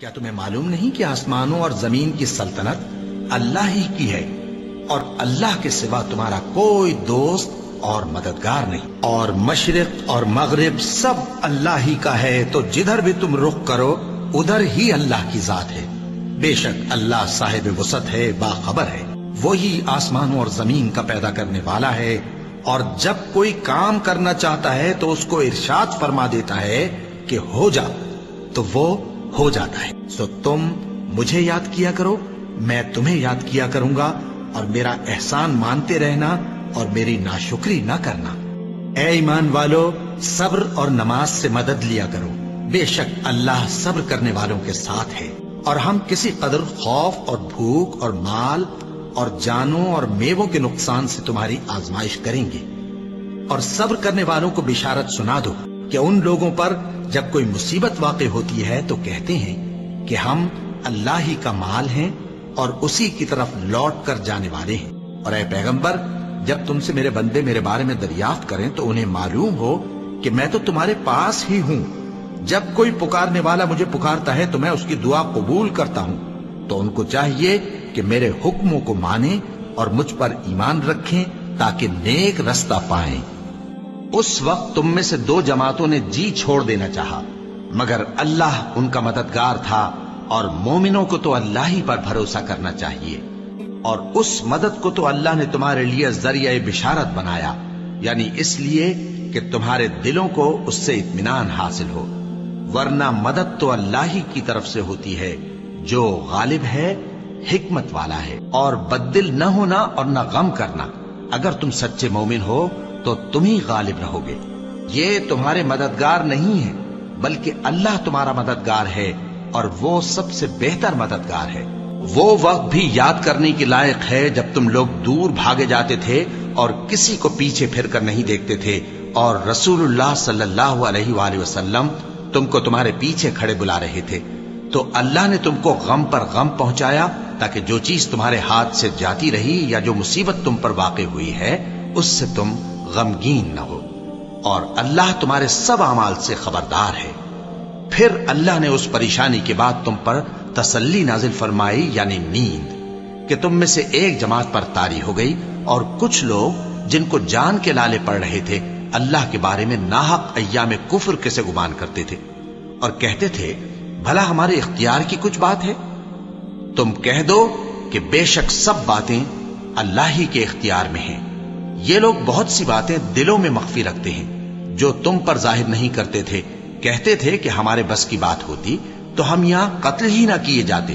क्या तुम्हें मालूम नहीं कि आसमानों और जमीन की सल्तनत अल्लाह ही की है और अल्लाह के सिवा तुम्हारा कोई दोस्त और मददगार नहीं, और मशरिक और मगरिब सब अल्लाह ही का है, तो जिधर भी तुम रुख करो उधर ही अल्लाह की जात है। बेशक अल्लाह साहिब वसत है, बाखबर है। वही आसमानों और जमीन का पैदा करने वाला है, और जब कोई काम करना चाहता है तो उसको इरशाद फरमा देता है कि हो जा, तो वो हो जाता है। सो तुम मुझे याद किया करो, मैं तुम्हें याद किया करूंगा, और मेरा एहसान मानते रहना और मेरी नाशुक्री न करना। ए ईमान वालो, सब्र और नमाज से मदद लिया करो, बेशक अल्लाह सब्र करने वालों के साथ है। और हम किसी कदर खौफ और भूख और माल और जानों और मेवों के नुकसान से तुम्हारी आजमाइश करेंगे। और सब्र करने वालों को बिशारत सुना दो कि उन लोगों पर जब कोई मुसीबत वाक़ई होती है तो कहते हैं कि हम अल्लाह ही का माल हैं और उसी की तरफ लौट कर जाने वाले हैं। और ऐ पैगंबर, जब तुमसे मेरे बंदे मेरे बारे में दरियाफ्त करें तो उन्हें मालूम हो कि मैं तो तुम्हारे पास ही हूं। जब कोई पुकारने वाला मुझे पुकारता है तो मैं उसकी दुआ कबूल करता हूं। तो उनको चाहिए कि मेरे हुक्मों को माने और मुझ पर ईमान रखें ताकि नेक रास्ता पाएं। उस वक्त तुम में से दो जमातों ने जी छोड़ देना चाहा, मगर अल्लाह उनका मददगार था, और मोमिनों को तो अल्लाह ही पर भरोसा करना चाहिए। और उस मदद को तो अल्लाह ने तुम्हारे लिए जरिया बिशारत बनाया, यानी इसलिए कि तुम्हारे दिलों को उससे इत्मीनान हासिल हो, वरना मदद तो अल्लाह ही की तरफ से होती है जो गालिब है, हिकमत वाला है। और बद्दिल न होना और न गम करना, अगर तुम सच्चे मोमिन हो तो तुम ही गालिब रहोगे। ये तुम्हारे मददगार नहीं है, बल्कि अल्लाह तुम्हारा मददगार है, और वो सबसे बेहतर मददगार है। वो वक्त भी याद करने के लायक है जब तुम लोग दूर भागे जाते थे और किसी को पीछे फिरकर नहीं देखते थे, और रसूलुल्लाह सल्लल्लाहु अलैहि वसल्लम तुमको तुम्हारे पीछे खड़े बुला रहे थे। तो अल्लाह ने तुमको गम पर गम पहुंचाया, ताकि जो चीज तुम्हारे हाथ से जाती रही या जो मुसीबत तुम पर वाक़ई हुई है उससे तुम गमगीन न हो, और अल्लाह तुम्हारे सब अमाल से खबरदार है। फिर अल्लाह ने उस परेशानी के बाद तुम पर तसल्ली नाजिल फरमाई, यानी नींद, कि तुम में से एक जमात पर तारी हो गई, और कुछ लोग जिनको जान के लाले पड़ रहे थे अल्लाह के बारे में नाहक अय्याम कुफ्र के से गुमान करते थे, और कहते थे भला हमारे इख्तियार की कुछ बात है। तुम कह दो कि बेशक सब बातें अल्लाह ही के इख्तियार में हैं। ये लोग बहुत सी बातें दिलों में मख्फी रखते हैं जो तुम पर जाहिर नहीं करते थे। कहते थे कि हमारे बस की बात होती तो हम यहां कत्ल ही ना किए जाते।